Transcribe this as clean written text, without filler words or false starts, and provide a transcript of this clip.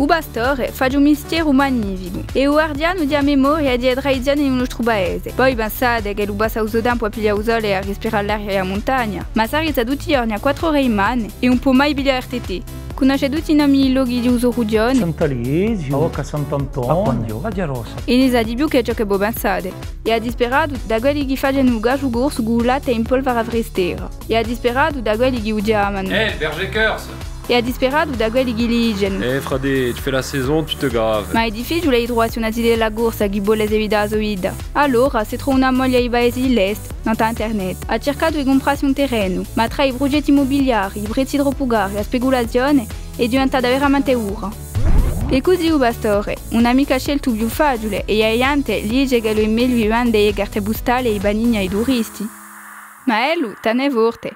O bastore fa un mistero magnifico e o guardiano di a memoria di tradizioni in nostro paese. Poi pensate che l'ubassa uso tempo a pigliare il sole e a respirare l'aria della montagna, ma sarete tutti giorni a 4 ore in mano e un po' mai pigliare RTT. Conosce tutti i nomi di luoghi di uso regione? Sant'Alisio, Rocca Sant'Antonio, a Rosa. E ne sa di più che ciò che voi pensate. E ha disperato da quelli che fanno un gaggio corso con latte in polvere a frestera. E ha disperato da quelli che udiamano. Le berger Kers. E ha disperato da quelli che ligiano. Frade, tu fais la saison, tu te graves. Ma è difficile trovare una idea della corsa che vuole evitare la vita. Allora, se trova una moglie ai paesi dell'est, non internet, ha cercato di comprare un terreno, ma tra i progetti immobiliari, i prezzi troppo cari, la speculazione, è diventata veramente ora. E così il bastore, un'amica ha scelto più facile e aiante dice che lo è meglio vendere le carte postali ai banini ai turisti. Ma lui, te ne vorte.